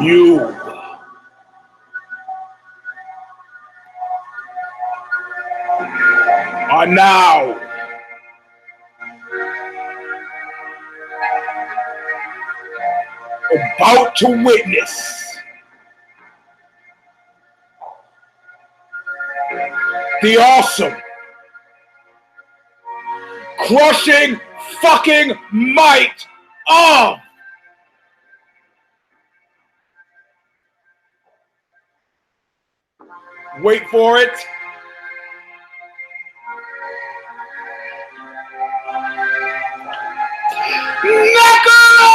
You are now about to witness the awesome, crushing fucking might of wait for it. Knuckle Up!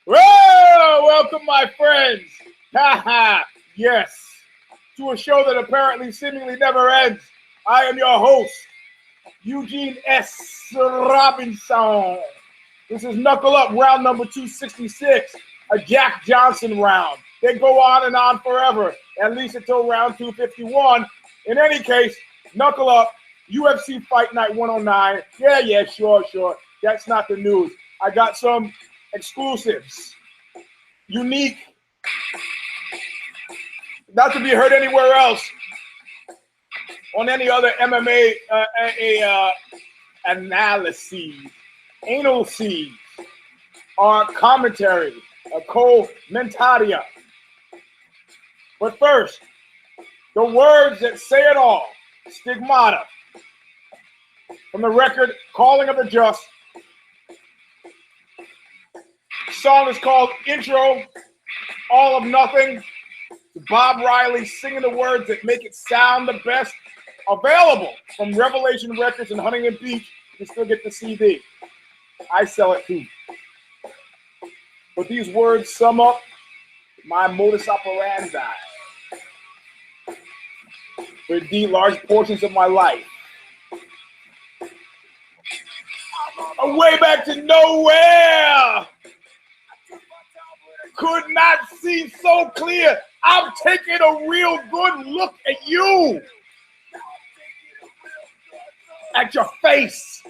Well, welcome, my friends. Haha, yes, to a show that apparently seemingly never ends. I am your host, Eugene S. Robinson. This is Knuckle Up, round number 266, a Jack Johnson round. They go on and on forever, at least until round 251. In any case, Knuckle Up, UFC Fight Night 109. Yeah, sure. That's not the news. I got some exclusives, unique, not to be heard anywhere else on any other MMA analyses, analyses, or commentary, a commentaria. But first, the words that say it all, stigmata, from the record Calling of the Just. The song is called Intro, All of Nothing. Bob Riley singing the words that make it sound the best. Available from Revelation Records in Huntington Beach. You can still get the CD. I sell it too. But these words sum up my modus operandi for indeed large portions of my life. I'm way back to nowhere. Could not see so clear. I'm taking a real good look at you. At your face.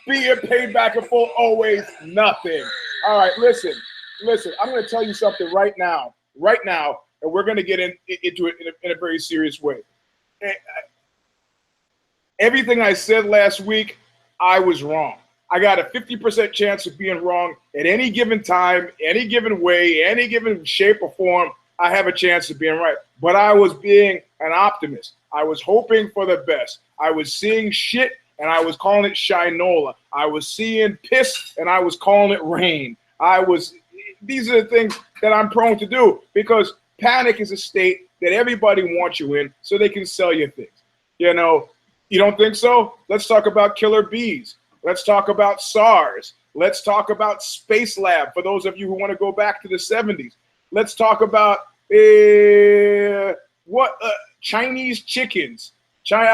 Being paid back in full, always nothing. All right, listen. I'm going to tell you something right now, and we're going to get into it in a very serious way. Everything I said last week, I was wrong. I got a 50% chance of being wrong at any given time, any given way, any given shape or form. I have a chance of being right. But I was being an optimist. I was hoping for the best. I was seeing shit and I was calling it shinola. I was seeing piss and I was calling it rain. These are the things that I'm prone to do because panic is a state that everybody wants you in so they can sell you things. You know, you don't think so? Let's talk about killer bees. Let's talk about SARS. Let's talk about Space Lab for those of you who want to go back to the 70s. Let's talk about Chinese chickens. Let's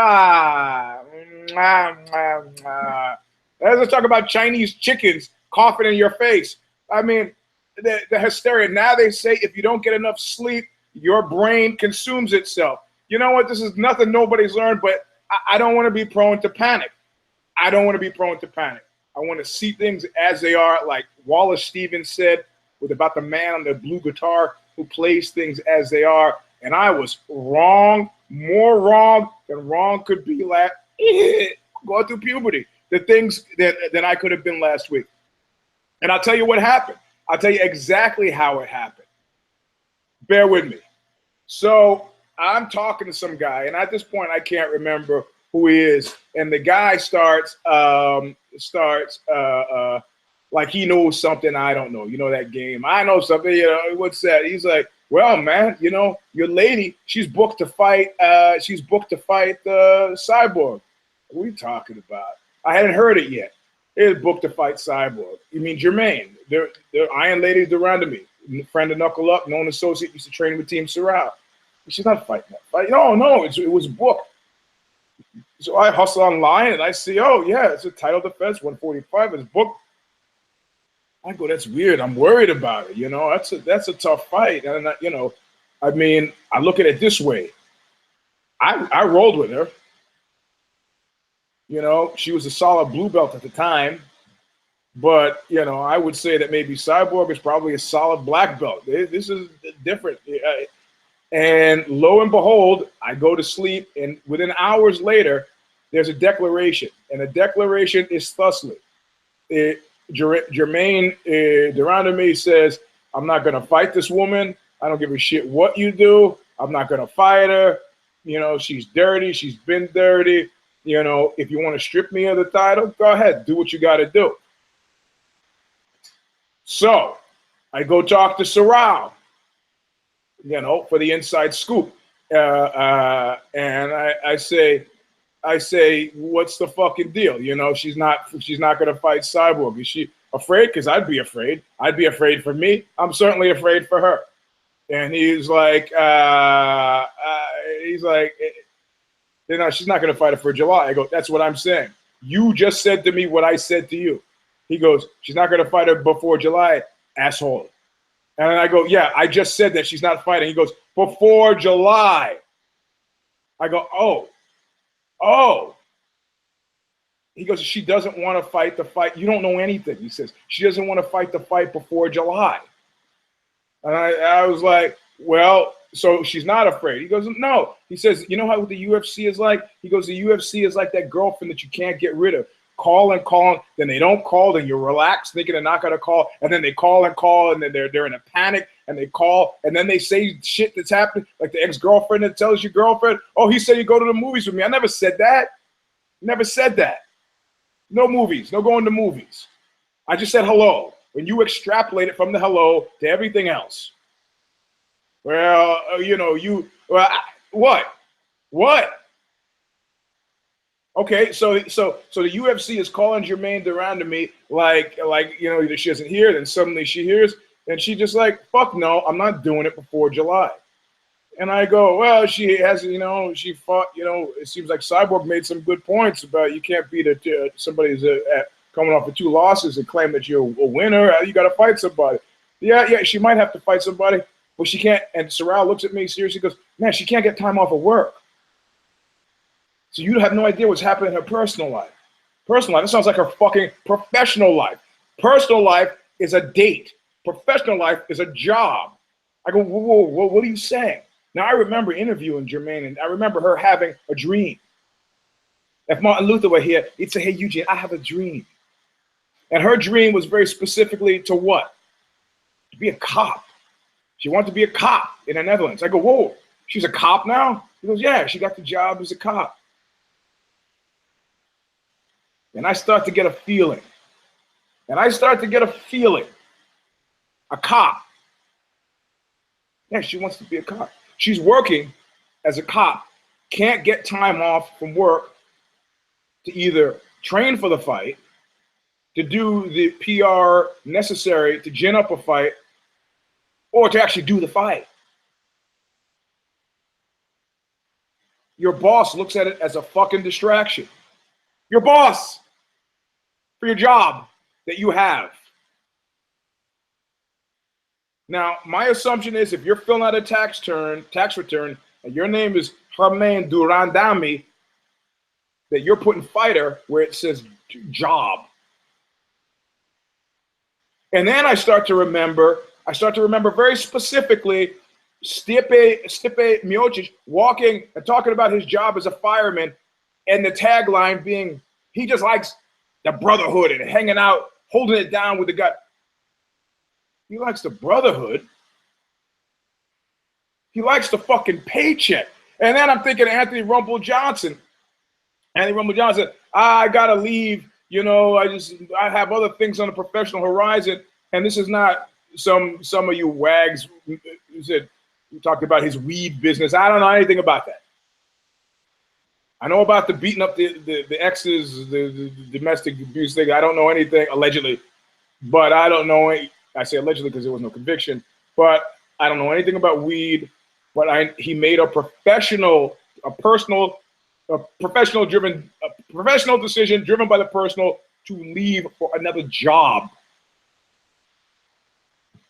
talk about Chinese chickens coughing in your face. I mean, the hysteria. Now they say if you don't get enough sleep, your brain consumes itself. You know what? This is nothing nobody's learned, but I don't want to be prone to panic. I don't want to be prone to panic. I want to see things as they are, like Wallace Stevens said, about the man on the blue guitar who plays things as they are. And I was wrong, more wrong than wrong could be. Going through puberty, the things that I could have been last week. And I'll tell you what happened. I'll tell you exactly how it happened. Bear with me. So I'm talking to some guy, and at this point, I can't remember who he is. And the guy starts like he knows something I don't know. You know that game. I know something. You know what's that? He's like, well, man, you know your lady. She's booked to fight. Cyborg. What are you talking about? I hadn't heard it yet. It's booked to fight Cyborg. You mean Jermaine? They're Iron Lady de Randamie, friend of Knuckle Up, known associate, used to train with Team Sorrel. She's not fighting that fight. No, it was booked. So I hustle online and I see, oh yeah, it's a title defense, 145. It's booked. I go, that's weird. I'm worried about it. You know, that's a tough fight. And I mean, I look at it this way. I rolled with her. You know, she was a solid blue belt at the time. But, you know, I would say that maybe Cyborg is probably a solid black belt. This is different. And lo and behold, I go to sleep, and within hours later, there's a declaration. And the declaration is thusly. Jermaine de Randamie says, I'm not going to fight this woman. I don't give a shit what you do. I'm not going to fight her. You know, she's dirty. She's been dirty. You know, if you want to strip me of the title, go ahead. Do what you got to do. So I go talk to Sorrell, you know, for the inside scoop. And I say, what's the fucking deal? You know, she's not going to fight Cyborg. Is she afraid? Because I'd be afraid. I'd be afraid for me. I'm certainly afraid for her. And he's like, you know, she's not going to fight her for July. I go, that's what I'm saying. You just said to me what I said to you. He goes, she's not going to fight her before July, asshole. And I go, yeah, I just said that she's not fighting. He goes, before July. I go, oh. He goes, she doesn't want to fight the fight. You don't know anything, he says. She doesn't want to fight the fight before July. And I was like, well, so she's not afraid. He goes, no. He says, you know how the UFC is like? He goes, the UFC is like that girlfriend that you can't get rid of. Call and call, then they don't call, then you relax thinking they're not going to call, and then they call, and then they're in a panic, and they call, and then they say shit that's happening, like the ex-girlfriend that tells your girlfriend, oh, he said you go to the movies with me. I never said that. Never said that. No movies. No going to movies. I just said hello. When you extrapolate it from the hello to everything else. Well, you know, what? Okay, so the UFC is calling Jermaine de Randamie like you know, either she doesn't hear, then suddenly she hears, and she just like, fuck no, I'm not doing it before July. And I go, well, she has, you know, she fought, you know, it seems like Cyborg made some good points about you can't beat somebody who's coming off of 2 losses and claim that you're a winner. You got to fight somebody. Yeah, she might have to fight somebody, but she can't. And Sorrell looks at me seriously, goes, man, she can't get time off of work. So you have no idea what's happening in her personal life. Personal life, that sounds like her fucking professional life. Personal life is a date. Professional life is a job. I go, whoa, what are you saying? Now, I remember interviewing Jermaine, and I remember her having a dream. If Martin Luther were here, he'd say, hey, Eugene, I have a dream. And her dream was very specifically to what? To be a cop. She wanted to be a cop in the Netherlands. I go, whoa, she's a cop now? He goes, yeah, she got the job as a cop. And I start to get a feeling. A cop. Yeah, she wants to be a cop. She's working as a cop, can't get time off from work to either train for the fight, to do the PR necessary to gin up a fight, or to actually do the fight. Your boss looks at it as a fucking distraction. Your boss, for your job that you have. Now, my assumption is if you're filling out a tax return, and your name is Jermaine de Randamie, that you're putting fighter where it says job. And then I start to remember very specifically Stipe Miocic walking and talking about his job as a fireman, and the tagline being, he just likes the brotherhood and hanging out, holding it down with the guy. He likes the brotherhood. He likes the fucking paycheck. And then I'm thinking Anthony Rumble Johnson. I gotta leave. You know, I have other things on the professional horizon, and this is not some of you wags who said you talked about his weed business. I don't know anything about that. I know about the beating up the exes, the domestic abuse thing. I don't know anything, allegedly, but I don't know. I say allegedly because there was no conviction, but I don't know anything about weed. But he made a professional decision driven by the personal to leave for another job.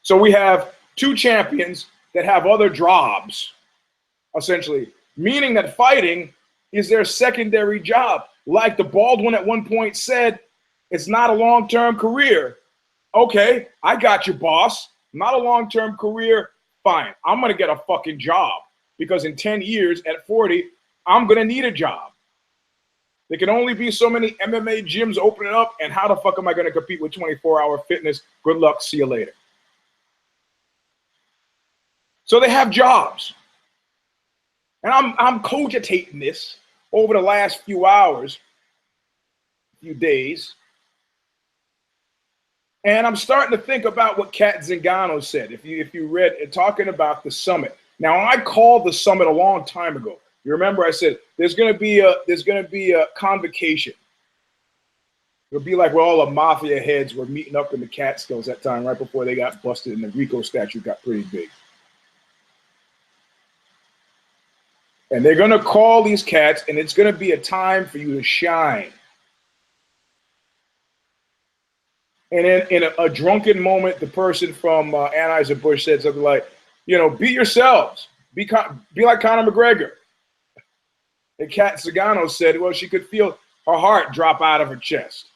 So we have 2 champions that have other jobs, essentially. meaning that fighting is their secondary job. Like the bald one at one point said, it's not a long-term career. Okay, I got you, boss. Not a long-term career. Fine, I'm going to get a fucking job because in 10 years at 40, I'm going to need a job. There can only be so many MMA gyms opening up, and how the fuck am I going to compete with 24-hour fitness? Good luck. See you later. So they have jobs. And I'm cogitating this over the last few hours, few days. And I'm starting to think about what Kat Zingano said. If you read it, talking about the summit. Now, I called the summit a long time ago. You remember I said there's going to be a convocation. It'll be like where all the mafia heads were meeting up in the Catskills that time, right before they got busted and the Rico statue got pretty big. And they're going to call these cats, and it's going to be a time for you to shine. And in a drunken moment, the person from Anheuser-Busch said something like, you know, be yourselves. Be like Conor McGregor. And Kat Zingano said, well, she could feel her heart drop out of her chest.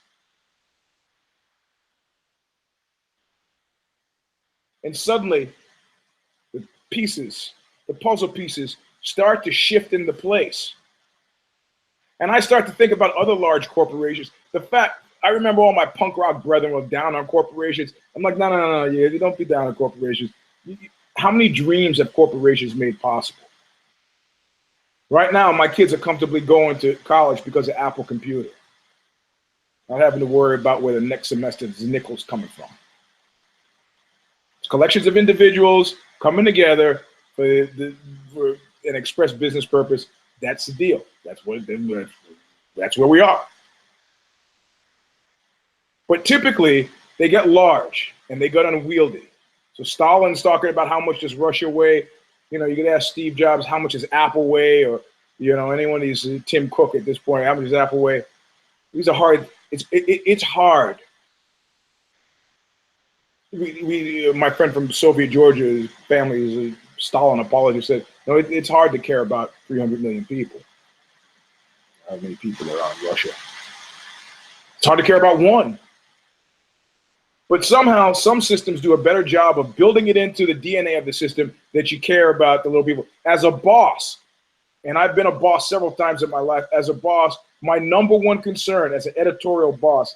And suddenly, the puzzle pieces, start to shift into place. And I start to think about other large corporations. I remember all my punk rock brethren were down on corporations. I'm like, no, yeah, don't be down on corporations. How many dreams have corporations made possible? Right now, my kids are comfortably going to college because of Apple Computer. Not having to worry about where the next semester's nickel's coming from. It's collections of individuals coming together for an express business purpose. That's the deal. That's where we are. But typically, they get large and they get unwieldy. So Stalin's talking about how much does Russia weigh. You know, you could ask Steve Jobs, how much does Apple weigh? Or, you know, anyone of these, Tim Cook at this point, how much does Apple weigh? These are hard. It's hard. My friend from Soviet Georgia, his family is a Stalin apologist, said, no, it's hard to care about 300 million people. How many people are on Russia? It's hard to care about one. But somehow, some systems do a better job of building it into the DNA of the system that you care about the little people. As a boss, and I've been a boss several times in my life, as a boss, my number one concern as an editorial boss,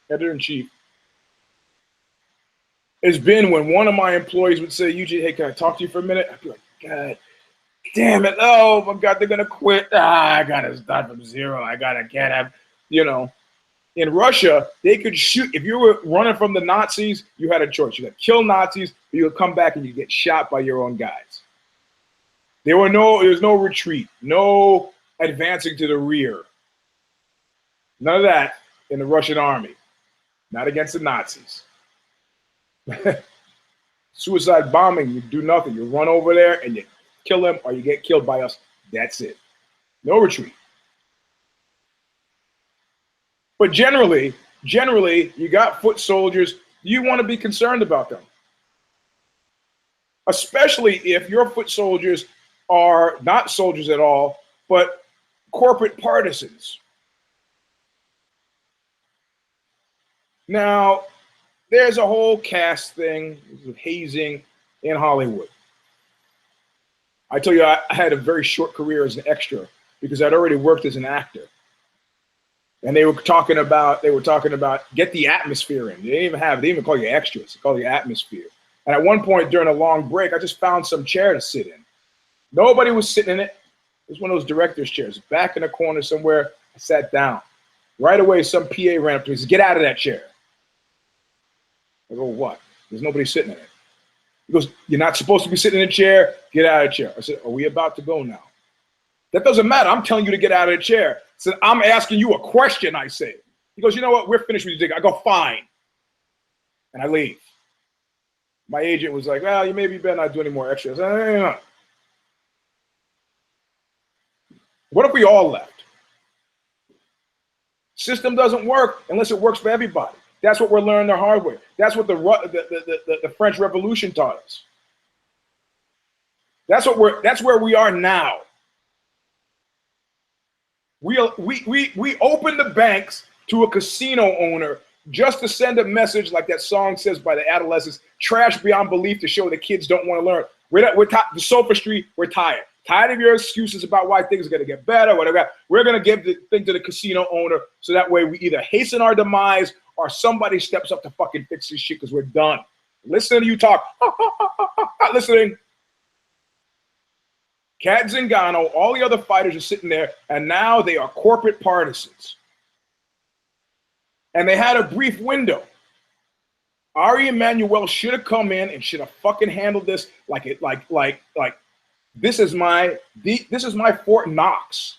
editor-in-chief, has been when one of my employees would say, Eugene, hey, can I talk to you for a minute? I'd be like, God damn it. Oh, my God, they're going to quit. I got to start from zero. Can't have, you know. In Russia, they could shoot. If you were running from the Nazis, you had a choice. You could kill Nazis, or you would come back and you get shot by your own guys. There was no retreat, no advancing to the rear. None of that in the Russian army. Not against the Nazis. Suicide bombing, you do nothing. You run over there and you kill them, or you get killed by us. That's it. No retreat. But generally, you got foot soldiers. You want to be concerned about them. Especially if your foot soldiers are not soldiers at all, but corporate partisans. Now, there's a whole caste thing with hazing in Hollywood. I tell you, I had a very short career as an extra because I'd already worked as an actor. And they were talking about get the atmosphere in. They didn't even call you extras. They call you atmosphere. And at one point during a long break, I just found some chair to sit in. Nobody was sitting in it. It was one of those director's chairs. Back in the corner somewhere, I sat down. Right away, some PA ran up to me and said, get out of that chair. I go, what? There's nobody sitting in it. He goes, you're not supposed to be sitting in a chair. Get out of the chair. I said, are we about to go now? That doesn't matter. I'm telling you to get out of the chair. I said, I'm asking you a question, I say. He goes, you know what? We're finished with you. I go, fine. And I leave. My agent was like, well, you maybe better not do any more extras. No. What if we all left? System doesn't work unless it works for everybody. That's what we're learning the hard way. That's what the French Revolution taught us. That's where we are now. We opened the banks to a casino owner just to send a message like that song says by the Adolescents, trash beyond belief, to show the kids don't want to learn. We're the sophistry, we're tired. Tired of your excuses about why things are going to get better, whatever. We're going to give the thing to the casino owner so that way we either hasten our demise or somebody steps up to fucking fix this shit because we're done. Listening to you talk. Not listening. Cat Zingano, all the other fighters are sitting there, and now they are corporate partisans. And they had a brief window. Ari Emanuel should have come in and should have fucking handled this like this is my Fort Knox.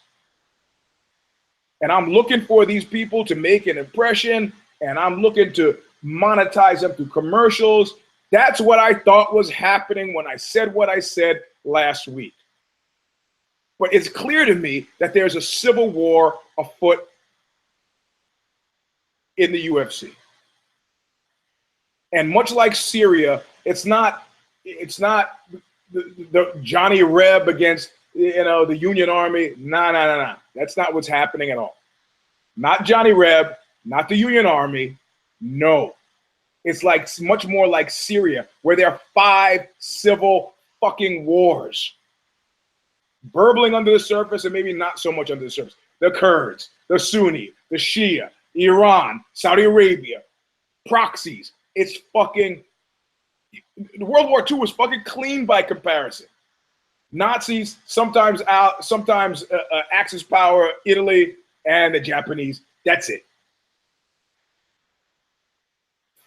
And I'm looking for these people to make an impression, and I'm looking to monetize them through commercials. That's what I thought was happening when I said what I said last week. But it's clear to me that there's a civil war afoot in the UFC. And much like Syria, it's not the Johnny Reb against the Union Army. No. That's not what's happening at all. Not Johnny Reb, not the Union Army. No. It's like much more like Syria, where there are 5 civil fucking wars burbling under the surface and maybe not so much under the surface. The Kurds, the Sunni, the Shia, Iran, Saudi Arabia, proxies. It's fucking, World War II was fucking clean by comparison. Nazis, sometimes Axis power, Italy, and the Japanese. That's it.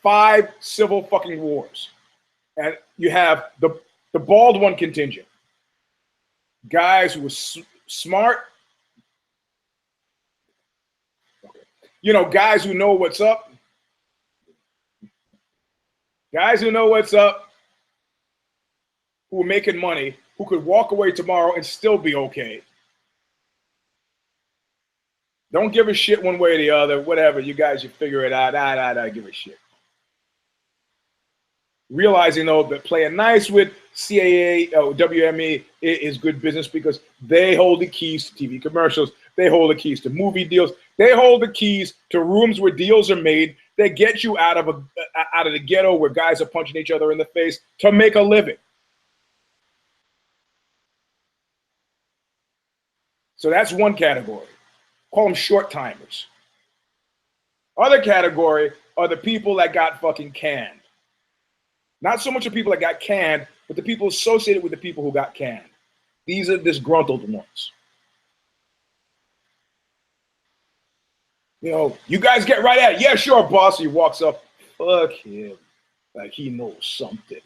5 civil fucking wars. And you have the bald one contingent. Guys who were smart. Okay. Guys who know what's up. Guys who know what's up, who are making money, who could walk away tomorrow and still be okay. Don't give a shit one way or the other. Whatever, you guys, you figure it out. I give a shit. Realizing, though, that playing nice with CAA, WME is good business because they hold the keys to TV commercials. They hold the keys to movie deals. They hold the keys to rooms where deals are made that get you out of the ghetto where guys are punching each other in the face to make a living. So that's one category. Call them short timers. Other category are the people that got fucking canned. Not so much the people that got canned, but the people associated with the people who got canned. These are disgruntled ones. You guys get right at it. Yeah, sure, boss. He walks up. Fuck him. Like he knows something.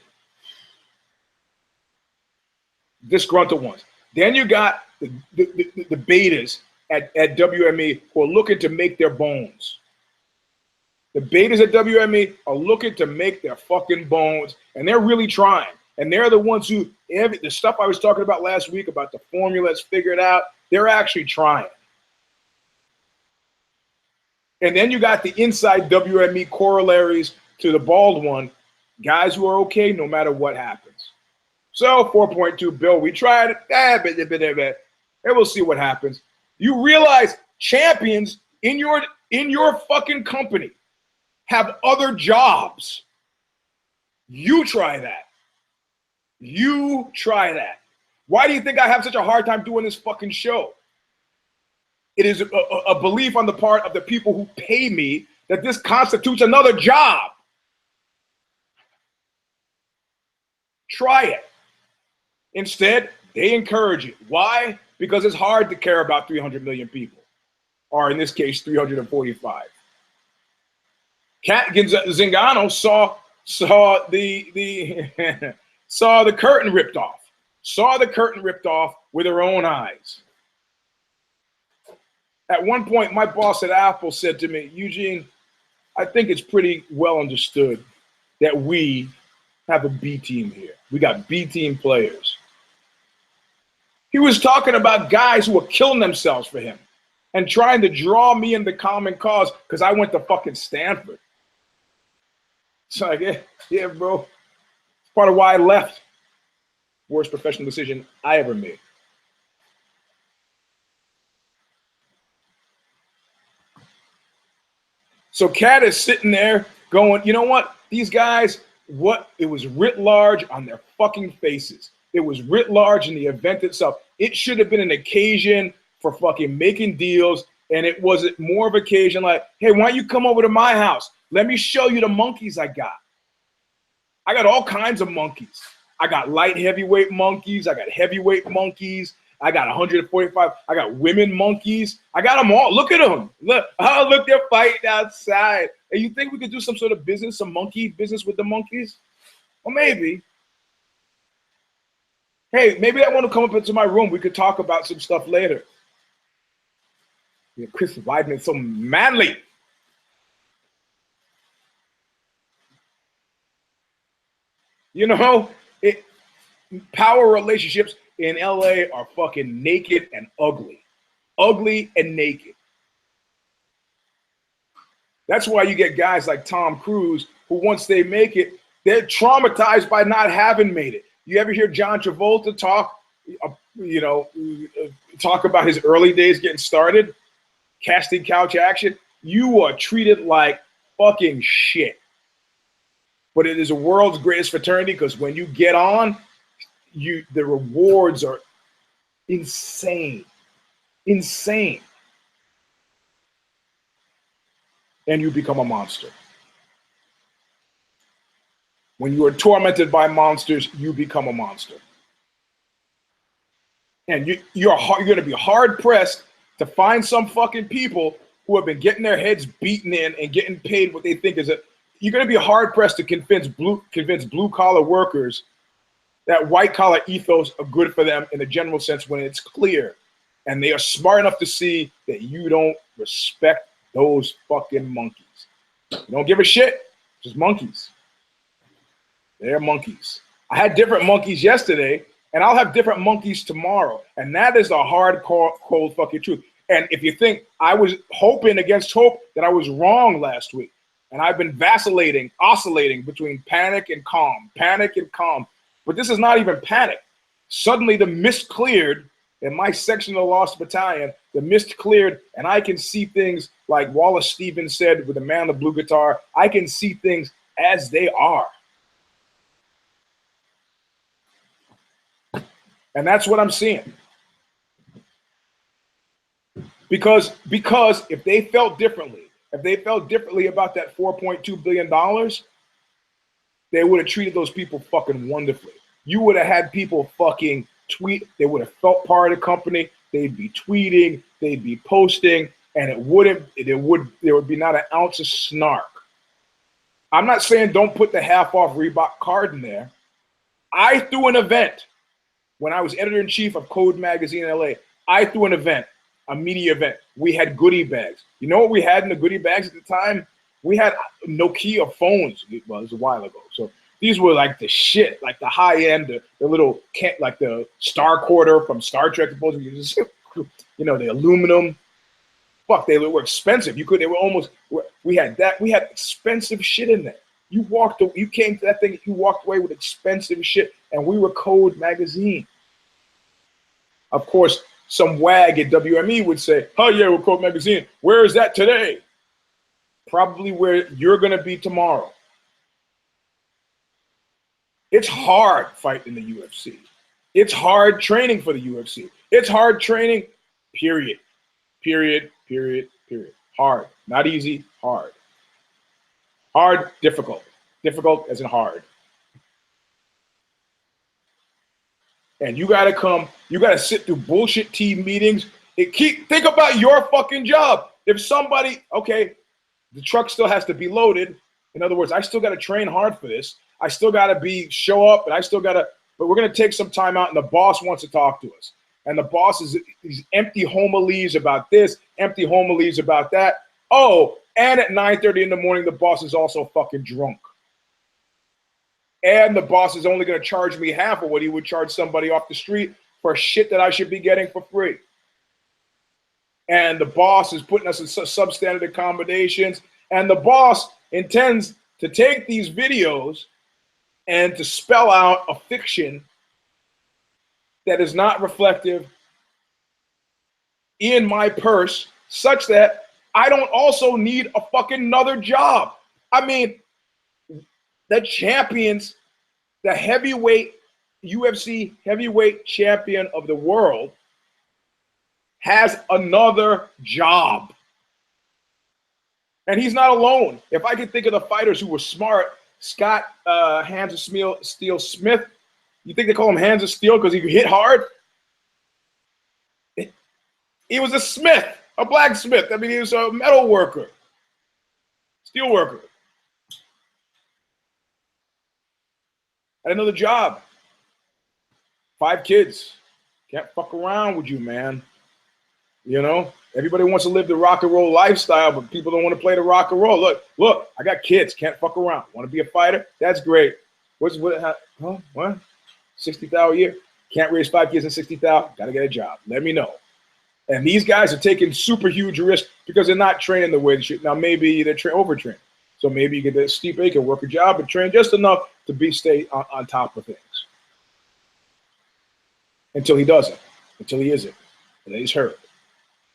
Disgruntled ones. Then you got the betas at WME who are looking to make their bones. The betas at WME are looking to make their fucking bones, and they're really trying. And they're the ones who, the stuff I was talking about last week about the formulas figured out, they're actually trying. And then you got the inside WME corollaries to the bald one, guys who are okay no matter what happens. So 4.2 Bill, we tried it, and we'll see what happens. You realize champions in your fucking company have other jobs. You try that. You try that. Why do you think I have such a hard time doing this fucking show? It is a belief on the part of the people who pay me that this constitutes another job. Try it. Instead, they encourage it. Why? Because it's hard to care about 300 million people, or in this case, 345. Cat Zingano saw the saw the curtain ripped off. Saw the curtain ripped off with her own eyes. At one point, my boss at Apple said to me, Eugene, I think it's pretty well understood that we have a B team here. We got B team players. He was talking about guys who were killing themselves for him and trying to draw me in the common cause because I went to fucking Stanford. It's like, yeah, bro. It's part of why I left. Worst professional decision I ever made. So Cat is sitting there going, you know what? These guys, what? It was writ large on their fucking faces. It was writ large in the event itself. It should have been an occasion for fucking making deals, and it wasn't more of an occasion like, hey, why don't you come over to my house? Let me show you the monkeys I got. I got all kinds of monkeys. I got light heavyweight monkeys. I got heavyweight monkeys. I got 145. I got women monkeys. I got them all. Look at them. Look, oh, look, they're fighting outside. And you think we could do some sort of business, some monkey business with the monkeys? Well, maybe. Hey, maybe I want to come up into my room. We could talk about some stuff later. Yeah, Chris Weidman is so manly. You know, power relationships in LA are fucking naked and ugly. Ugly and naked. That's why you get guys like Tom Cruise who, once they make it, they're traumatized by not having made it. You ever hear John Travolta talk, talk about his early days getting started, casting couch action? You are treated like fucking shit. But it is the world's greatest fraternity because when you get on, the rewards are insane. Insane. And you become a monster. When you are tormented by monsters, you become a monster. And you're going to be hard pressed to find some fucking people who have been getting their heads beaten in and getting paid what they think is you're going to be hard pressed to convince blue collar workers that white collar ethos are good for them in the general sense when it's clear. And they are smart enough to see that you don't respect those fucking monkeys. You don't give a shit, just monkeys. They're monkeys. I had different monkeys yesterday, and I'll have different monkeys tomorrow. And that is the hard, cold fucking truth. And if you think I was hoping against hope that I was wrong last week, and I've been oscillating between panic and calm. But this is not even panic. Suddenly the mist cleared in my section of the Lost Battalion. The mist cleared, and I can see things like Wallace Stevens said with the man on the blue guitar. I can see things as they are. And that's what I'm seeing. Because if they felt differently, about that $4.2 billion, they would have treated those people fucking wonderfully. You would have had people fucking tweet. They would have felt part of the company. They'd be tweeting. They'd be posting. And there would be not an ounce of snark. I'm not saying don't put the half off Reebok card in there. I threw an event when I was editor-in-chief of Code Magazine in LA. I threw an event. A media event. We had goodie bags. You know what we had in the goodie bags at the time? We had Nokia phones. Well, it was a while ago. So these were like the shit, like the high end, the little, like the Star Quarter from Star Trek. The aluminum. Fuck, they were expensive. We had that. We had expensive shit in there. You came to that thing, you walked away with expensive shit. And we were Code Magazine. Of course, some wag at WME would say, oh yeah, we're Code Magazine. Where is that today? Probably where you're going to be tomorrow. It's hard fighting the UFC. It's hard training for the UFC. It's hard training, period. Hard, not easy, hard. Hard, difficult. Difficult as in hard. And you got to sit through bullshit team meetings. Think about your fucking job. If somebody, okay, the truck still has to be loaded. In other words, I still got to train hard for this. I still got to show up, and but we're going to take some time out, and the boss wants to talk to us. And the boss is these empty homilies about this, empty homilies about that. Oh, and at 9:30 in the morning, the boss is also fucking drunk. And the boss is only going to charge me half of what he would charge somebody off the street for shit that I should be getting for free. And the boss is putting us in substandard accommodations. And the boss intends to take these videos and to spell out a fiction that is not reflective in my purse, such that I don't also need a fucking another job. I mean, the champions, the heavyweight UFC heavyweight champion of the world has another job. And he's not alone. If I could think of the fighters who were smart, Scott Hands of Steel Smith, you think they call him Hands of Steel because he could hit hard? He was a smith, a blacksmith. I mean, he was a metal worker, steel worker. Had another job. 5 kids. Can't fuck around with you, man. You know, everybody wants to live the rock and roll lifestyle, but people don't want to play the rock and roll. Look, I got kids. Can't fuck around. Want to be a fighter? That's great. What? 60,000 a year? Can't raise 5 kids in 60,000. Got to get a job. Let me know. And these guys are taking super huge risks because they're not training the way they should. Now, maybe they're overtrained. So maybe you get that steep acre, work a job, but train just enough to stay on top of things. Until he doesn't. Until he isn't. And then he's hurt.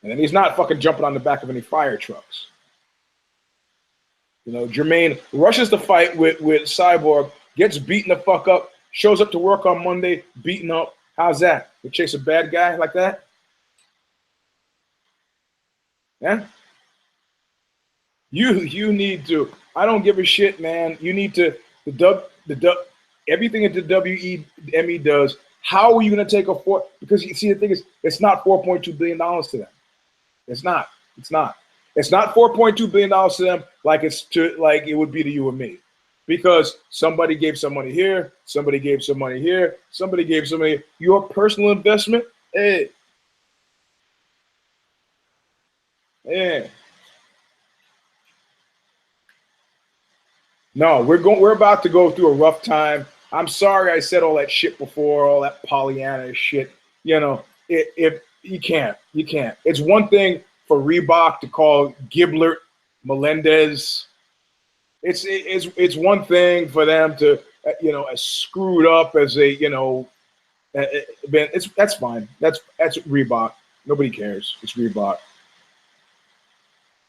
And then he's not fucking jumping on the back of any fire trucks. You know, Jermaine rushes the fight with Cyborg, gets beaten the fuck up, shows up to work on Monday, beaten up. How's that? You chase a bad guy like that? Yeah? You need to, I don't give a shit, man. You need to, everything that the WME does, how are you going to take because you see, the thing is, it's not $4.2 billion to them. It's not. It's not $4.2 billion to them like it would be to you and me. Because somebody gave some money here, somebody gave some money here, somebody gave some money. Your personal investment, hey. No, we're about to go through a rough time. I'm sorry I said all that shit before, all that Pollyanna shit. You know, if you can't. It's one thing for Reebok to call Giblert Melendez. It's one thing for them to, as screwed up as that's fine. That's Reebok. Nobody cares. It's Reebok.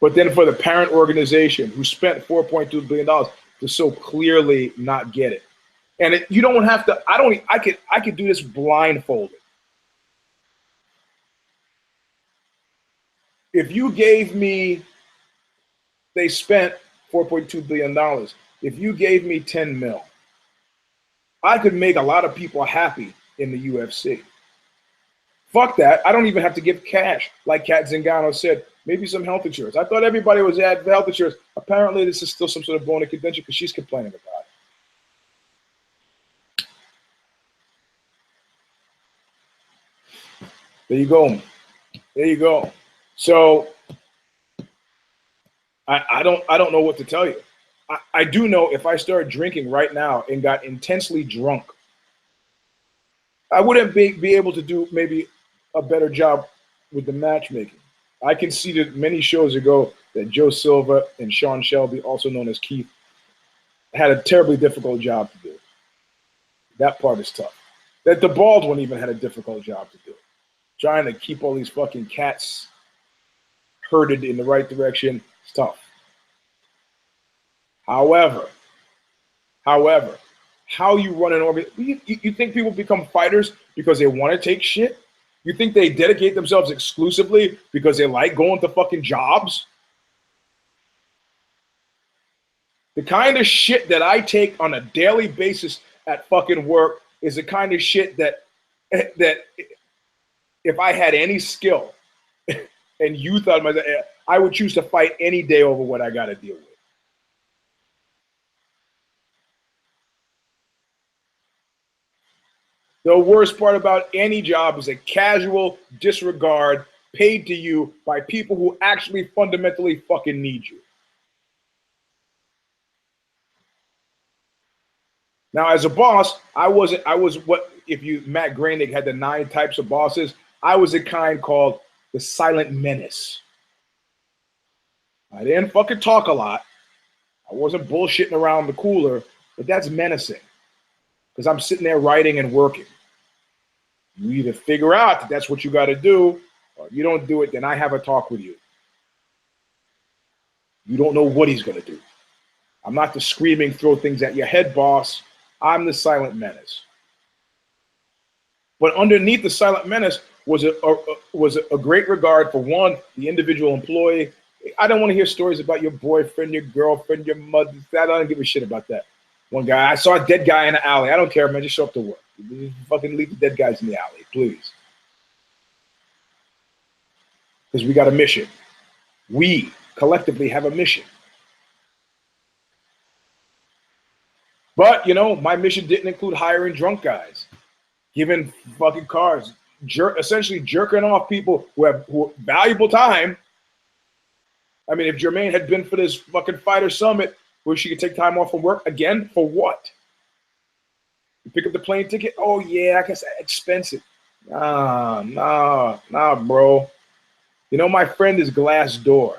But then for the parent organization who spent $4.2 billion to so clearly not get it. And you don't have to, I could do this blindfolded. If you gave me, they spent $4.2 billion. If you gave me 10 mil, I could make a lot of people happy in the UFC. Fuck that. I don't even have to give cash. Like Kat Zingano said, maybe some health insurance. I thought everybody was at health insurance. Apparently, this is still some sort of bone of contention because she's complaining about it. There you go. There you go. So I don't know what to tell you. I do know if I started drinking right now and got intensely drunk, I wouldn't be able to do maybe a better job with the matchmaking. I conceded many shows ago that Joe Silva and Sean Shelby, also known as Keith, had a terribly difficult job to do. That part is tough. That the bald one even had a difficult job to do. Trying to keep all these fucking cats herded in the right direction is tough. However, how you run an organization, you think people become fighters because they want to take shit? You think they dedicate themselves exclusively because they like going to fucking jobs? The kind of shit that I take on a daily basis at fucking work is the kind of shit that if I had any skill and you thought I would choose to fight any day over what I got to deal with. The worst part about any job is a casual disregard paid to you by people who actually fundamentally fucking need you. Now, as a boss, Matt Groening had the 9 types of bosses. I was a kind called the silent menace. I didn't fucking talk a lot. I wasn't bullshitting around the cooler, but that's menacing. Because I'm sitting there writing and working. You either figure out that that's what you got to do, or if you don't do it, then I have a talk with you. You don't know what he's going to do. I'm not the screaming, throw things at your head boss. I'm the silent menace. But underneath the silent menace was a great regard for, one, the individual employee. I don't want to hear stories about your boyfriend, your girlfriend, your mother. I don't give a shit about that. One guy, I saw a dead guy in the alley. I don't care, man. Just show up to work. Fucking leave the dead guys in the alley, please. Because we got a mission. We collectively have a mission. But, you know, my mission didn't include hiring drunk guys, giving fucking cars, essentially jerking off people who have valuable time. I mean, if Jermaine had been for this fucking fighter summit where she could take time off from work, again, for what? You pick up the plane ticket? Oh, yeah, I guess that's expensive. Nah, bro. You know, my friend is Glassdoor.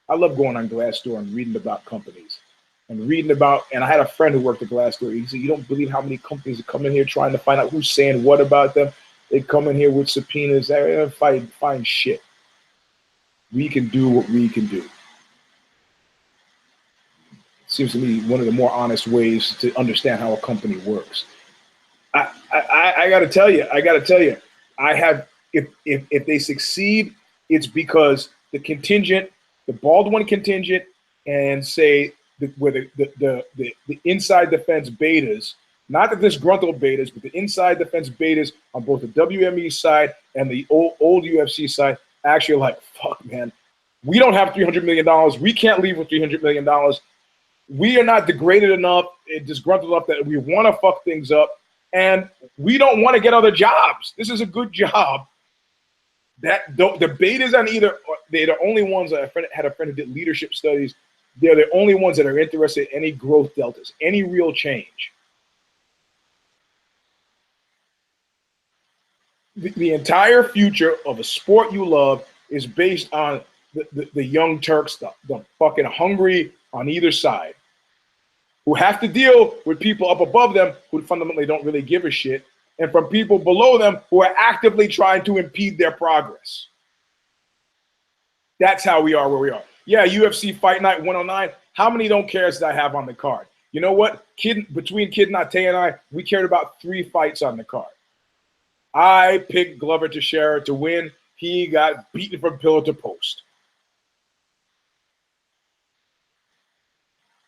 I love going on Glassdoor and reading about companies. And I had a friend who worked at Glassdoor. He said, you don't believe how many companies are coming here trying to find out who's saying what about them. They come in here with subpoenas. They're find shit. We can do what we can do. Seems to me one of the more honest ways to understand how a company works. I gotta tell you, I have, if they succeed, it's because the Baldwin contingent, and say where the inside the fence betas, not the disgruntled betas, but the inside the fence betas on both the WME side and the old UFC side, actually like, fuck, man, we don't have $300 million. We can't leave with $300 million. We are not degraded enough, disgruntled enough that we want to fuck things up, and we don't want to get other jobs. This is a good job. That the betas on either, they're the only ones that had a friend who did leadership studies. They're the only ones that are interested in any growth deltas, any real change. The entire future of a sport you love is based on the young Turks, the fucking hungry on either side, who have to deal with people up above them who fundamentally don't really give a shit, and from people below them who are actively trying to impede their progress. That's how we are where we are. Yeah, UFC Fight Night 109. How many don't cares that I have on the card? You know what? Between Kid Nate and I, we cared about 3 fights on the card. I picked Glover Teixeira to win. He got beaten from pillar to post.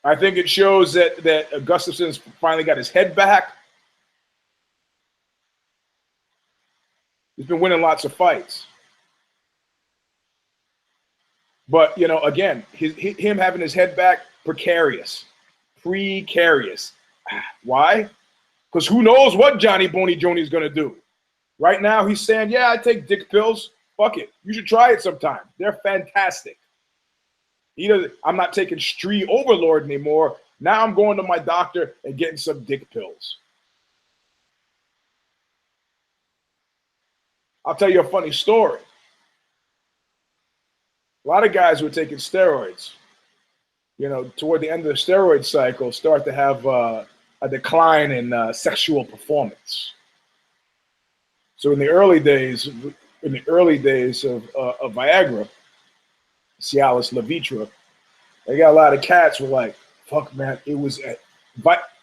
I think it shows that Gustafson's finally got his head back. He's been winning lots of fights. But, you know, again, him having his head back, precarious. Why? Because who knows what Johnny Boney Joni is going to do. Right now, he's saying, yeah, I take dick pills. Fuck it. You should try it sometime. They're fantastic. I'm not taking Stree Overlord anymore. Now I'm going to my doctor and getting some dick pills. I'll tell you a funny story. A lot of guys who are taking steroids, you know, toward the end of the steroid cycle, start to have a decline in sexual performance. So in the early days of Viagra, Cialis, Levitra, they got a lot of cats who were like, fuck, man, it was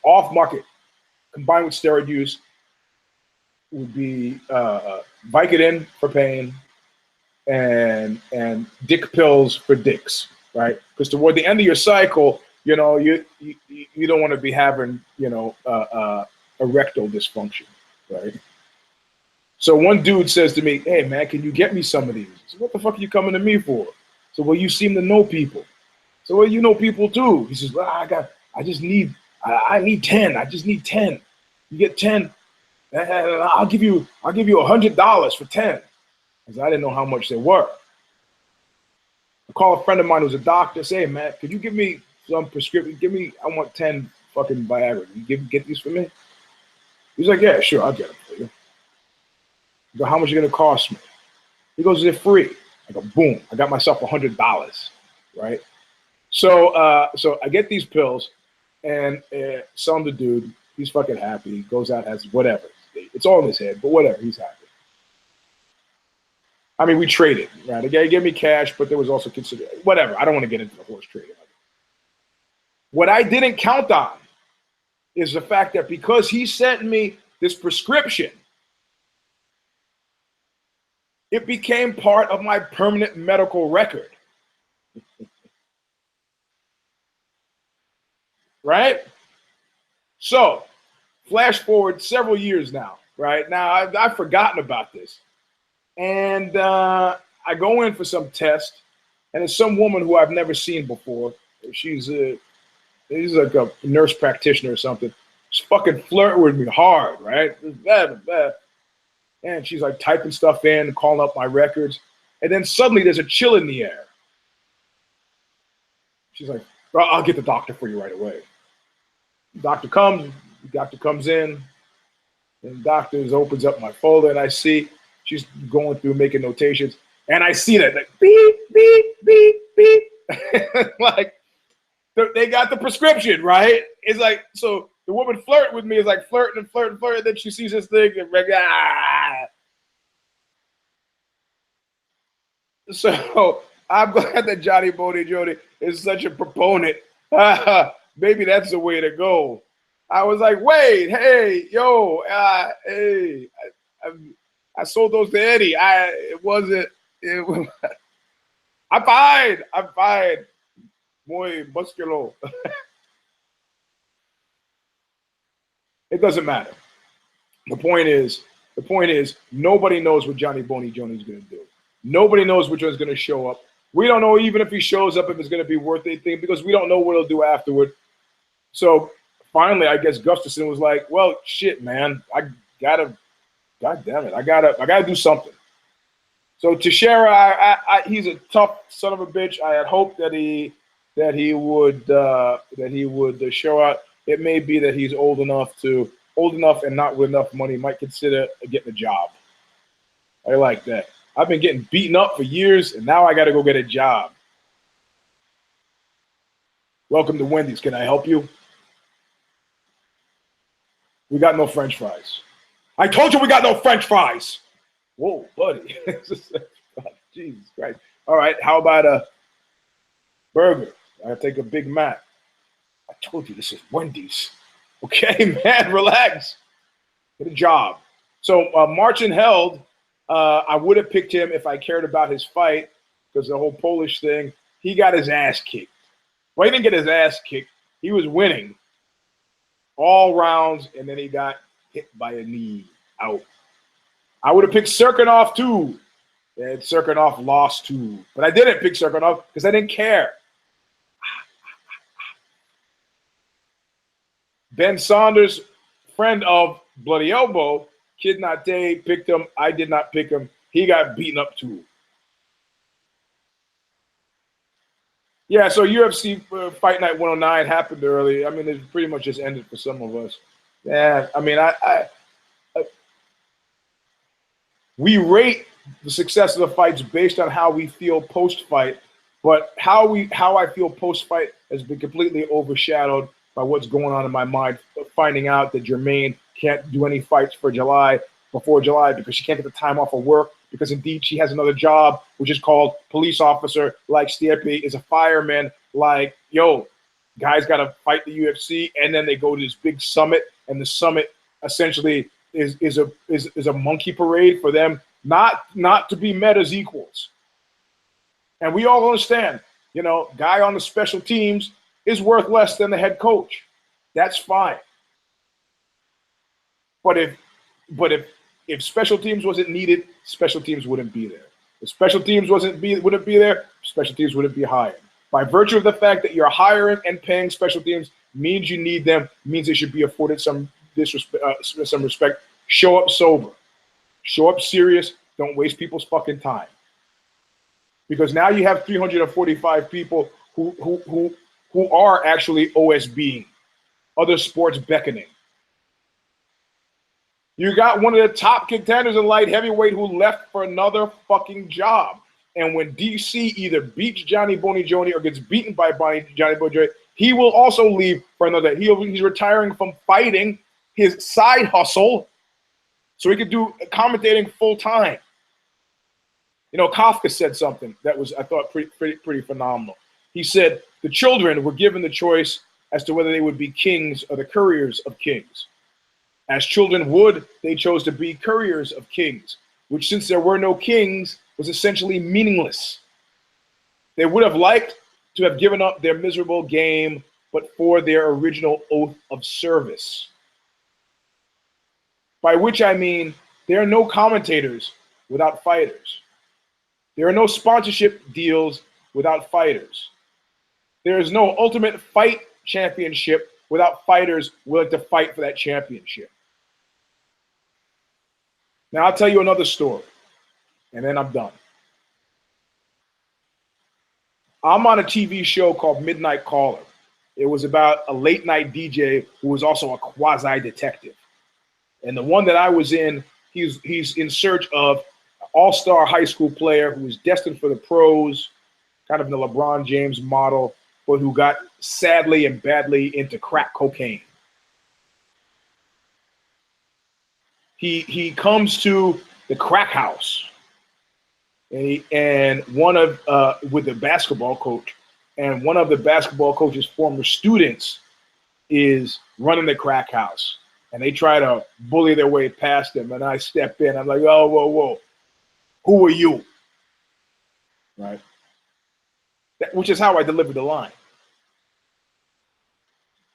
off market, combined with steroid use, would be Vicodin for pain and dick pills for dicks, right? Because toward the end of your cycle, you know, you don't want to be having, you know, erectile dysfunction, right? So one dude says to me, hey, man, can you get me some of these? I said, what the fuck are you coming to me for? So, well, you seem to know people. So, well, you know people too. He says, well, I need 10. I just need 10. You get 10. I'll give you $100 for 10. Because I didn't know how much they were. I call a friend of mine who's a doctor, say, hey, man, could you give me some prescription? I want 10 fucking Viagra. You get these for me? He's like, yeah, sure, I'll get them for you. I go, how much are going to cost me? He goes, they're free. I go, boom, I got myself $100, right? So I get these pills and sell them to dude. He's fucking happy. He goes out, has whatever. It's all in his head, but whatever, he's happy. I mean, we traded, right? The guy gave me cash, but there was also whatever. I don't want to get into the horse trading. What I didn't count on is the fact that because he sent me this prescription, it became part of my permanent medical record. Right? So, flash forward several years now, right? Now, I've forgotten about this. And I go in for some test, and it's some woman who I've never seen before. She's like a nurse practitioner or something. She's fucking flirting with me hard, right? And she's like typing stuff in, calling up my records. And then suddenly there's a chill in the air. She's like, I'll get the doctor for you right away. The doctor comes in, and the doctor opens up my folder, and I see she's going through making notations. And I see that, like, beep, beep, beep, beep. Like, they got the prescription, right? It's like, so the woman flirting with me is like flirting and flirting and flirting. Then she sees this thing and like, ah. So I'm glad that Johnny Boney Joni is such a proponent. Maybe that's the way to go. I was like, wait, hey, yo, hey, I sold those to Eddie. I'm fine. Muy musculo. It doesn't matter. The point is, nobody knows what Johnny Boney Joni is going to do. Nobody knows which one's going to show up. We don't know even if he shows up if it's going to be worth anything because we don't know what he'll do afterward. So finally, I guess Gustafson was like, "Well, shit, man, God damn it, I gotta do something." So Teixeira, he's a tough son of a bitch. I had hoped that he would show out. It may be that he's old enough and not with enough money might consider getting a job. I like that. I've been getting beaten up for years, and now I got to go get a job. Welcome to Wendy's. Can I help you? We got no French fries. I told you we got no French fries. Whoa, buddy. Jesus Christ. All right, how about a burger? I'll take a Big Mac. I told you this is Wendy's. Okay, man, relax. Get a job. So Marcin Held, I would have picked him if I cared about his fight because the whole Polish thing, he got his ass kicked. Well, he didn't get his ass kicked. He was winning all rounds, and then he got hit by a knee out. I would have picked Serkinov too. And Serkinov lost too. But I didn't pick Serkinov because I didn't care. Ben Saunders, friend of Bloody Elbow, Kid Nate picked him. I did not pick him. He got beaten up too. Yeah, so UFC Fight Night 109 happened early. I mean, it pretty much just ended for some of us. Yeah, I mean, we rate the success of the fights based on how we feel post-fight, but how I feel post-fight has been completely overshadowed by what's going on in my mind, finding out that Jermaine can't do any fights before July because she can't get the time off of work because indeed she has another job, which is called police officer, like Stiepe is a fireman, like, yo, guys got to fight the UFC, and then they go to this big summit, and the summit essentially is a monkey parade for them not to be met as equals. And we all understand, guy on the special teams is worth less than the head coach. That's fine. But if special teams wasn't needed, special teams wouldn't be there. If special teams wouldn't be there, special teams wouldn't be hired. By virtue of the fact that you're hiring and paying special teams means you need them, means they should be afforded some respect. Show up sober. Show up serious. Don't waste people's fucking time. Because now you have 345 people who are actually OSBing, other sports beckoning. You got one of the top contenders in light heavyweight who left for another fucking job. And when DC either beats Johnny Boney Joni or gets beaten by Johnny Boney Joni, he will also leave for another. He's retiring from fighting, his side hustle, so he could do commentating full time. You know, Kafka said something that was, I thought, pretty phenomenal. He said the children were given the choice as to whether they would be kings or the couriers of kings. As children would, they chose to be couriers of kings, which, since there were no kings, was essentially meaningless. They would have liked to have given up their miserable game, but for their original oath of service. By which I mean, there are no commentators without fighters. There are no sponsorship deals without fighters. There is no ultimate fight championship without fighters willing to fight for that championship. Now, I'll tell you another story, and then I'm done. I'm on a TV show called Midnight Caller. It was about a late night DJ who was also a quasi detective. And the one that I was in, he's in search of an all-star high school player who was destined for the pros, kind of the LeBron James model, but who got sadly and badly into crack cocaine. He comes to the crack house, and one of with the basketball coach, and one of the basketball coach's former students is running the crack house, and they try to bully their way past him. And I step in. I'm like, oh, whoa, who are you? Right, which is how I delivered the line.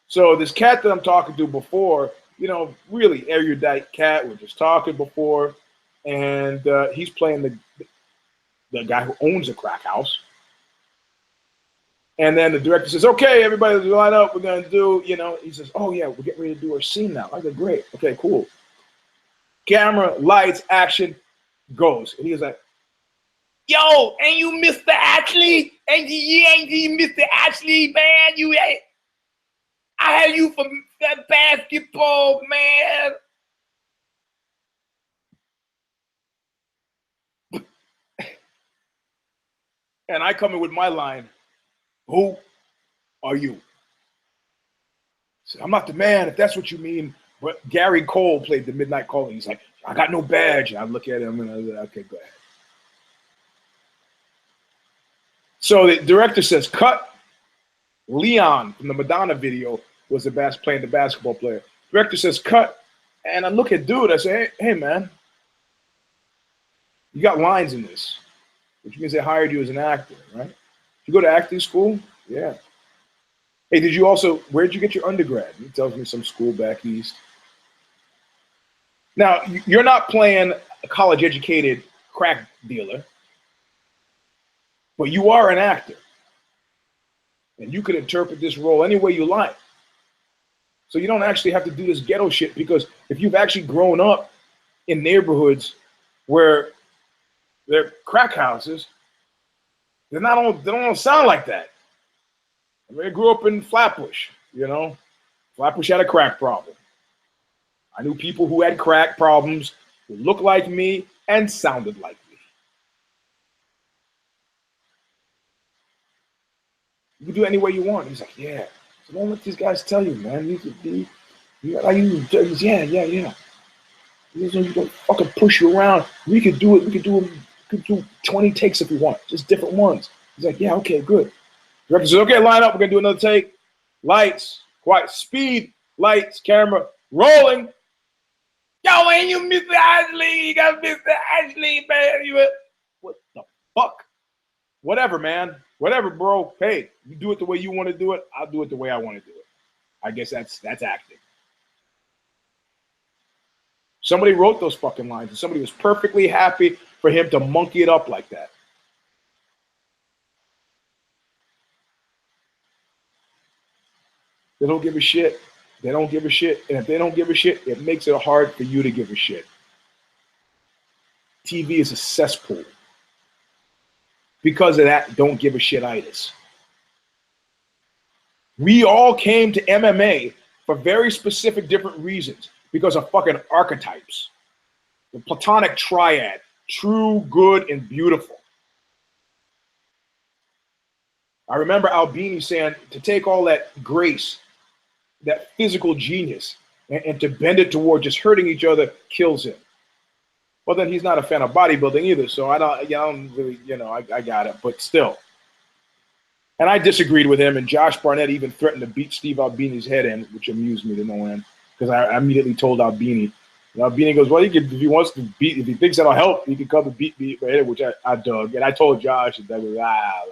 So this cat that I'm talking to before, you know, really erudite cat. We're just talking before, and he's playing the guy who owns a crack house. And then the director says, "Okay, everybody, line up. We're gonna do." You know, he says, "Oh yeah, we're getting ready to do our scene now." I go, "Great, okay, cool." Camera, lights, action, goes, and he's like, "Yo, ain't you Mr. Ashley? Ain't you Mr. Ashley, man? You ain't. I had you for that basketball, man." And I come in with my line, "Who are you?" So, "I'm not the man, if that's what you mean." But Gary Cole played the Midnight Caller. He's like, "I got no badge." And I look at him and I was like, "Okay, go ahead." So the director says, "Cut." Leon from the Madonna video was playing the basketball player. Director says, "Cut." And I look at dude, I say, hey man, you got lines in this, which means they hired you as an actor, right? You go to acting school? Yeah. Hey, where'd you get your undergrad? He tells me some school back east. Now, you're not playing a college-educated crack dealer, but you are an actor. And you can interpret this role any way you like. So you don't actually have to do this ghetto shit, because if you've actually grown up in neighborhoods where they're crack houses, they don't sound like that. I mean, I grew up in Flatbush, you know. Flatbush had a crack problem. I knew people who had crack problems who looked like me and sounded like me. You can do it any way you want. He's like, "Yeah." So don't let these guys tell you, man. You could be, yeah. You don't fucking push you around. We could do it. We could do 20 takes if we want, just different ones. He's like, "Yeah, okay, good." Director says, "Okay, line up. We're gonna do another take. Lights, quiet, speed, lights, camera, rolling." "Yo, ain't you Mr. Ashley? You got Mr. Ashley, man. What the fuck? Whatever, man. Whatever, bro. Hey, you do it the way you want to do it. I'll do it the way I want to do it. I guess that's acting." Somebody wrote those fucking lines, and somebody was perfectly happy for him to monkey it up like that. They don't give a shit. They don't give a shit. And if they don't give a shit, it makes it hard for you to give a shit. TV is a cesspool. Because of that, don't give a shit-itis. We all came to MMA for very specific different reasons, because of fucking archetypes. The Platonic triad, true, good, and beautiful. I remember Albini saying to take all that grace, that physical genius, and to bend it toward just hurting each other kills him. Well, then he's not a fan of bodybuilding either. So I don't really, I got it. But still. And I disagreed with him. And Josh Barnett even threatened to beat Steve Albini's head in, which amused me to no end. Because I immediately told Albini. And Albini goes, well, if he wants to beat, if he thinks that'll help, he can come and beat me, which I dug. And I told Josh that was laugh.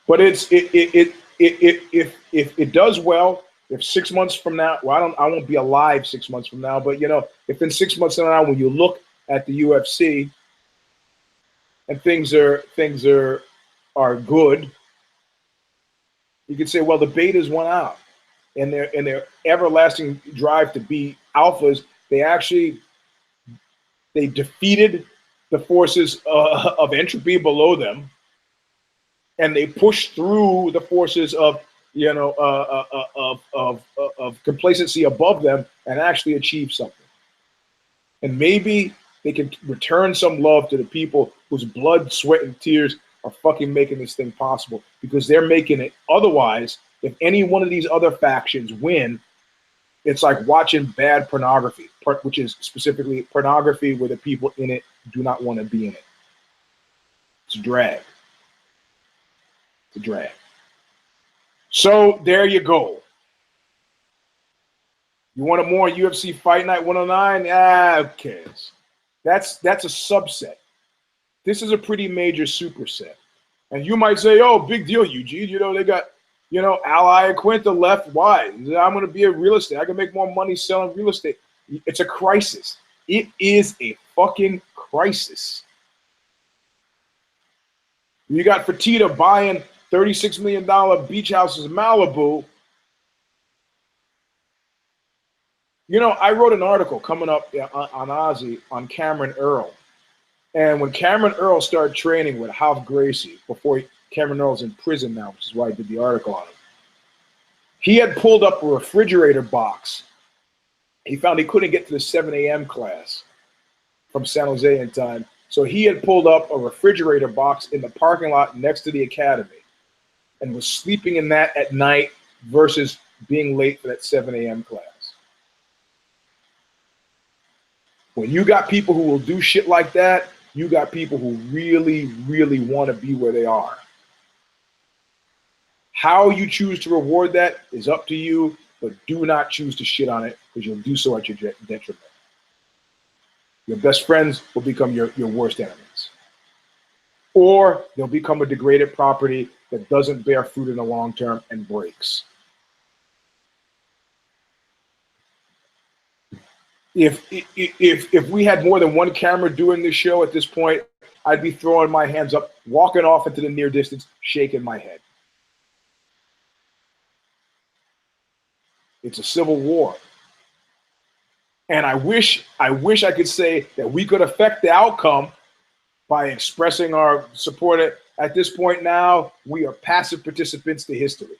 But if it does well, if 6 months from now, well, I won't be alive 6 months from now, but if in 6 months from now, when you look at the UFC and things are good, you could say, well, the betas went out, and their everlasting drive to be alphas, they defeated the forces of entropy below them, and they pushed through the forces of of complacency above them and actually achieve something. And maybe they can return some love to the people whose blood, sweat, and tears are fucking making this thing possible, because they're making it. Otherwise, if any one of these other factions win, it's like watching bad pornography, which is specifically pornography where the people in it do not want to be in it. It's a drag. It's a drag. So there you go. You want a more UFC Fight Night 109? Who cares? That's a subset. This is a pretty major superset. And you might say, oh, big deal, Eugene. They got, Ally Quinta left. Why? I'm going to be a real estate. I can make more money selling real estate. It's a crisis. It is a fucking crisis. You got Fertitta buying $36 million beach houses in Malibu. I wrote an article coming up on Ozzy on Cameron Earl. And when Cameron Earl started training with Ralph Gracie, Cameron Earl's in prison now, which is why I did the article on him, he had pulled up a refrigerator box. He found he couldn't get to the 7 a.m. class from San Jose in time. So he had pulled up a refrigerator box in the parking lot next to the academy and was sleeping in that at night versus being late for that 7 a.m. class. When you got people who will do shit like that, you got people who really, really want to be where they are. How you choose to reward that is up to you, but do not choose to shit on it, because you'll do so at your detriment. Your best friends will become your worst enemies. Or they'll become a degraded property that doesn't bear fruit in the long term and breaks. If we had more than one camera doing this show at this point, I'd be throwing my hands up, walking off into the near distance, shaking my head. It's a civil war. And I wish I could say that we could affect the outcome by expressing our support. At this point now, we are passive participants to history.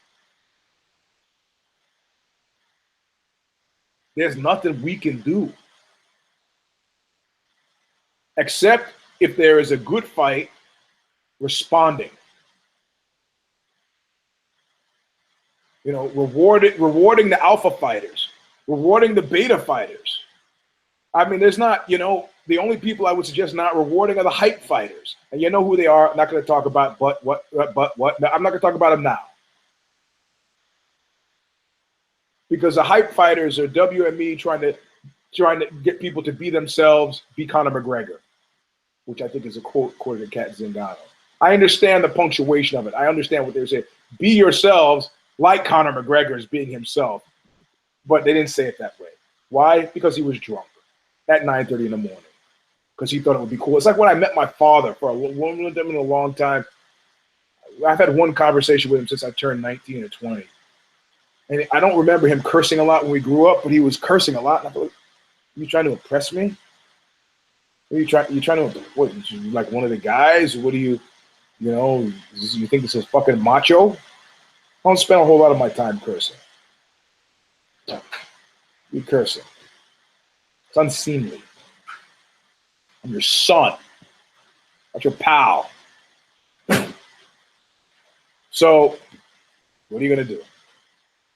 There's nothing we can do. Except if there is a good fight, responding. Rewarding the alpha fighters, rewarding the beta fighters. I mean, there's not, the only people I would suggest not rewarding are the hype fighters. And you know who they are. I'm not going to talk about what. No, I'm not going to talk about them now. Because the hype fighters are WME trying to get people to be themselves, be Conor McGregor, which I think is a quote to Kat Zingano. I understand the punctuation of it. I understand what they're saying. Be yourselves like Conor McGregor is being himself. But they didn't say it that way. Why? Because he was drunk at 9:30 in the morning. Because he thought it would be cool. It's like when I met my father for a long time. I've had one conversation with him since I turned 19 or 20. And I don't remember him cursing a lot when we grew up, but he was cursing a lot. And I thought, you trying to impress me? Are you trying to, what, like one of the guys? What do you think this is fucking macho? I don't spend a whole lot of my time cursing. You cursing. It's unseemly. I'm your son. Not your pal. So, what are you going to do?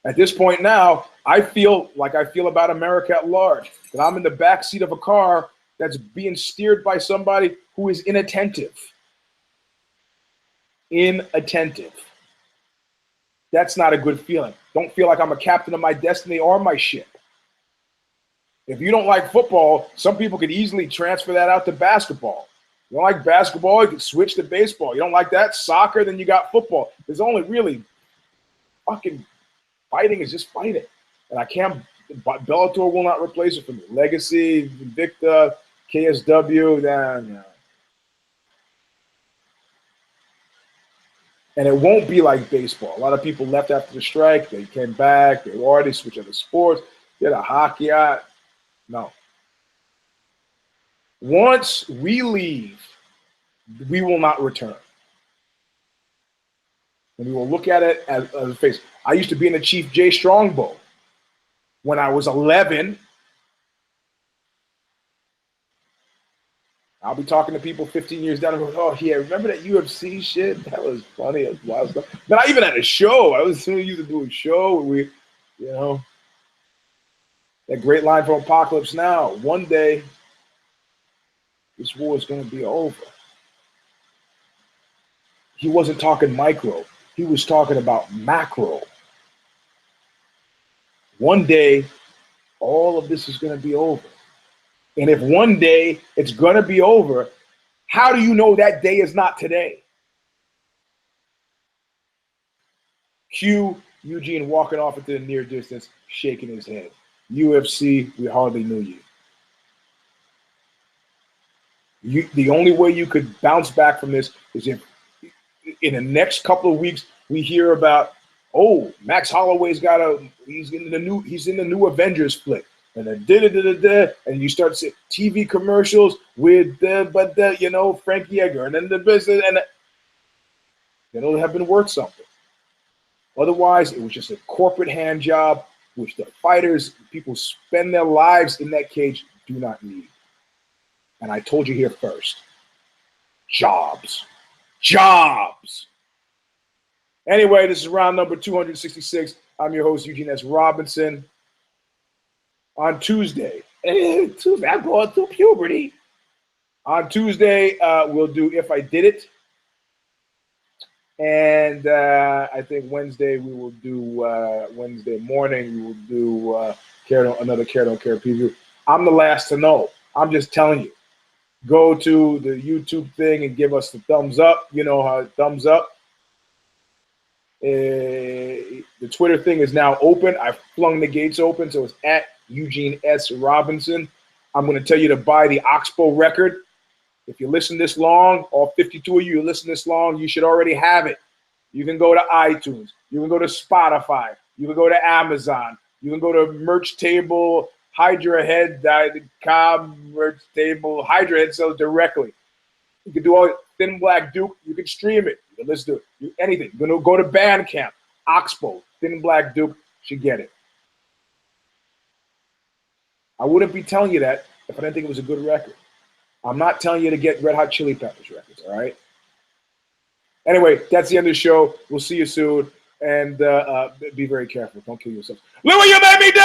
At this point now, I feel like I feel about America at large, that I'm in the back seat of a car that's being steered by somebody who is inattentive. Inattentive. That's not a good feeling. Don't feel like I'm a captain of my destiny or my ship. If you don't like football, some people could easily transfer that out to basketball. You don't like basketball, you can switch to baseball. You don't like that, soccer, then you got football. There's only really fucking fighting is just fighting. And I can't, Bellator will not replace it for me. Legacy, Invicta, KSW, nah. And it won't be like baseball. A lot of people left after the strike. They came back. They already switched other sports. Did a hockey out. No. Once we leave, we will not return. And we will look at it as a face. I used to be in the Chief Jay Strongbow when I was 11. I'll be talking to people 15 years down the road. Oh, yeah, remember that UFC shit? That was funny. That was wild stuff. Then I even had a show. I was used to do a show where we, you know, that great line from Apocalypse Now. One day, this war is going to be over. He wasn't talking micro. He was talking about macro. One day, all of this is going to be over. And if one day it's going to be over, how do you know that day is not today? Cue Eugene walking off into the near distance, shaking his head. UFC, we hardly knew you. The only way you could bounce back from this is if in the next couple of weeks we hear about, oh, Max Holloway's he's in the new Avengers flick. And then and you start seeing TV commercials with Frankie Edgar, and then the business, and it'll have been worth something. Otherwise, it was just a corporate hand job, which the fighters, people spend their lives in that cage, do not need. And I told you here first, jobs. Anyway, this is round number 266. I'm your host, Eugene S. Robinson. On Tuesday, I'm going through puberty. On Tuesday, we'll do If I Did It. And I think Wednesday we will do, Wednesday morning we will do another Care Don't Care preview. I'm the last to know. I'm just telling you. Go to the YouTube thing and give us the thumbs up. You know how thumbs up. The Twitter thing is now open. I flung the gates open, so it's at Eugene S. Robinson. I'm going to tell you to buy the Oxbow record. If you listen this long, all 52 of you listen this long, you should already have it. You can go to iTunes. You can go to Spotify. You can go to Amazon. You can go to Merch Table, HydraHead.com, Merch Table, HydraHead sells directly. You can do all Thin Black Duke. You can stream it. You can listen to it. Anything. You're going to go to Bandcamp. Oxbow, Thin Black Duke, should get it. I wouldn't be telling you that if I didn't think it was a good record. I'm not telling you to get Red Hot Chili Peppers records, all right? Anyway, that's the end of the show. We'll see you soon. And be very careful. Don't kill yourself. Look what you made me do!